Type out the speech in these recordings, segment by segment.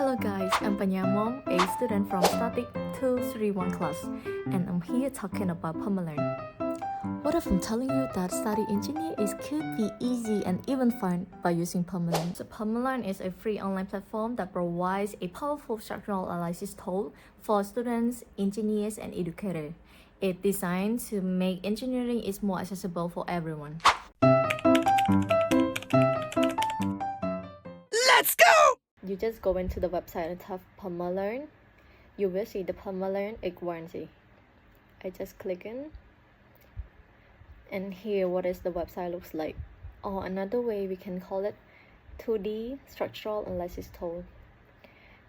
Hello guys, I'm Panha Morm, a student from Static 231 class, and I'm here talking about PermaLearn. What if I'm telling you that study engineer could be easy and even fun by using PermaLearn? So PermaLearn is a free online platform that provides a powerful structural analysis tool for students, engineers, and educators. It's designed to make engineering more accessible for everyone. Let's go! You just go into the website and type PermaLearn. You will see the PermaLearn equality. I just click in. And here what is the website looks like. Or another way we can call it 2D structural analysis tool.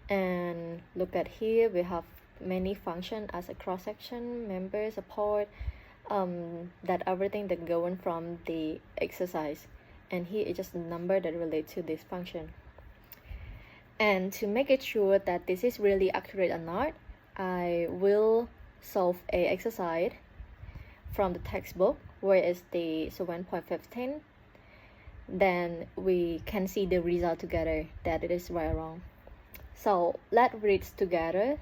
And look at here, we have many functions as a cross-section, member, support, that everything that going from the exercise. And here is just the number that relate to this function. And to make it sure that this is really accurate or not, I will solve a exercise from the textbook where is the 1.15. Then we can see the result together that it is right or wrong. So let's read together.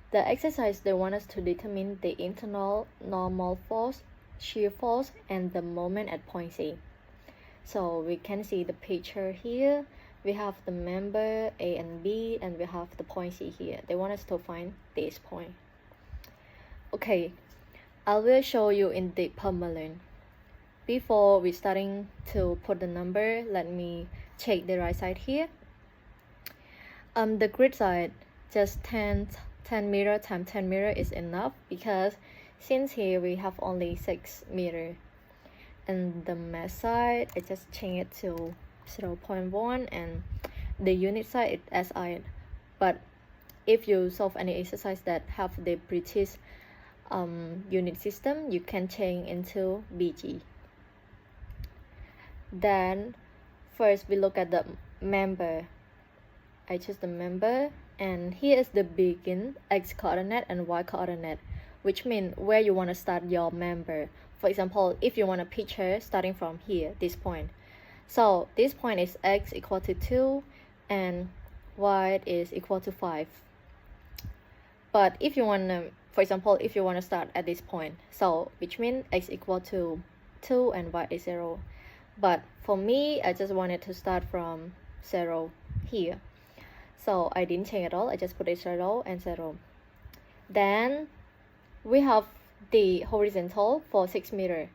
The exercise they want us to determine the internal normal force, shear force, and the moment at point C. So we can see the picture here. We have the member A and B, and we have the point C here. They want us to find this point. Okay, I will show you in the PermaLearn. Before we starting to put the number, let me check the right side here. The grid side, just 10 meter times 10 meter is enough, because since here we have only 6 meter. And the mass side, I just change it to 0.1, and the unit side is SI. But if you solve any exercise that have the British unit system, you can change into BG. Then first we look at the member. I choose the member, and here is the begin X coordinate and Y coordinate, which means where you want to start your member. For example, if you want a picture starting from here, this point. So this point is X equal to 2 and Y is equal to 5. But if you want to, for example, if you want to start at this point, so which means X equal to 2 and Y is 0. But for me, I just wanted to start from 0 here. So I didn't change at all. I just put it 0 and 0. Then we have the horizontal for 6 meter.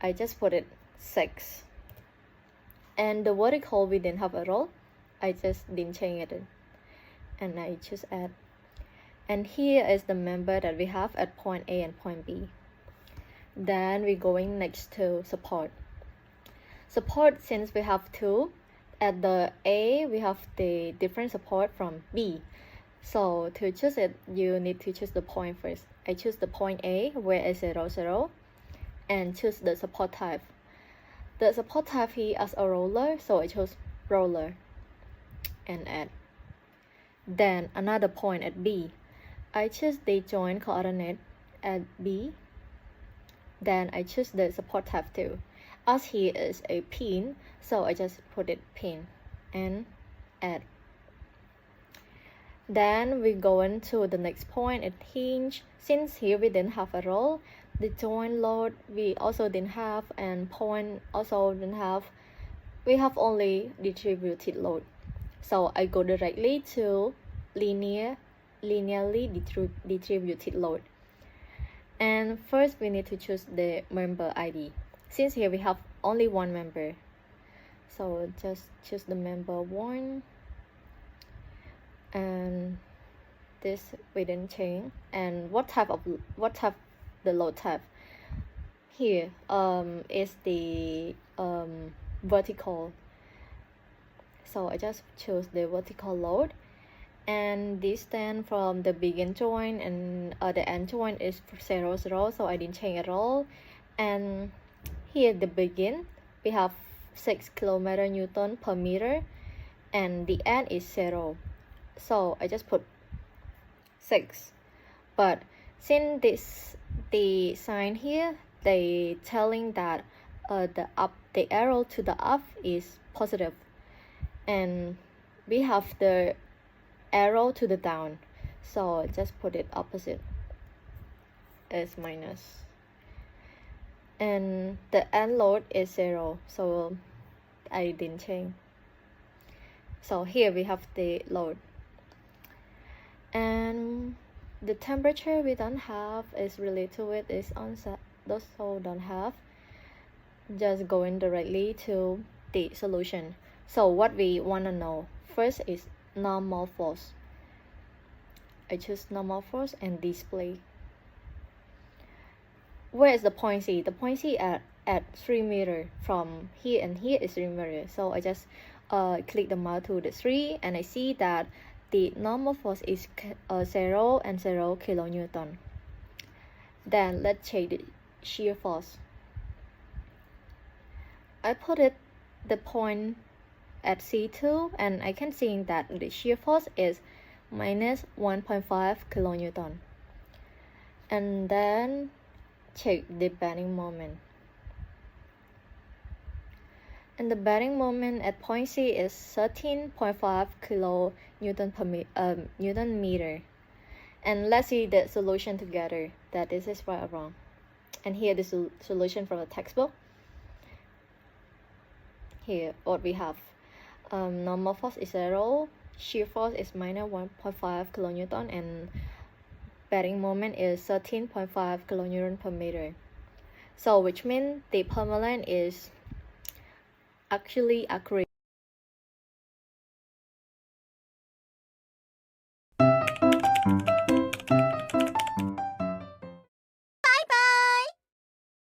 I just put it 6. And the vertical we didn't have at all. I just didn't change it. And I choose add. And here is the member that we have at point A and point B. Then we're going next to support. Support, since we have 2, at the A we have the different support from B. So to choose it, you need to choose the point first. I choose the point A where is 0, 0, and choose the support type. The support type here as a roller, so I chose roller and add. Then another point at B. I choose the joint coordinate at B. Then I choose the support type too. As here is a pin, so I just put it pin and add. Then we go into the next point at hinge. Since here we didn't have a roll, the joint load we also didn't have, and point also didn't have. We have only distributed load. So I go directly to linearly distributed load. And first we need to choose the member ID. Since here we have only one member, so just choose the member 1. And this we didn't change. And what type the load type here is the vertical, so I just choose the vertical load. And distance from the begin joint and the end joint is 0, 0, so I didn't change at all. And here the begin we have 6 kN per meter, and the end is 0. So I just put 6. But since the sign here, they telling that the arrow to the up is positive, and we have the arrow to the down, so just put it opposite is minus, and the end load is 0, so I didn't change. So here we have the load, and the temperature we don't have is related to it is onset, also don't have. Just going directly to the solution. So what we want to know first is normal force. I choose normal force and display. Where is the point C? The point C at 3 meter. From here and here is 3 meter. So I just click the mouse to the 3, and I see that the normal force is 0 and 0 kilonewton. Then let's check the shear force. I put it the point at C2, and I can see that the shear force is minus 1.5 kilonewton. And then check the bending moment. And the bending moment at point C is 13.5 kilonewton per Newton meter. And let's see the solution together, that this is right or wrong. And here the solution from the textbook. Here what we have, normal force is 0, shear force is minus 1.5 kilonewton, and bending moment is 13.5 kilonewton per meter. So which means the PermaLearn is actually accurate.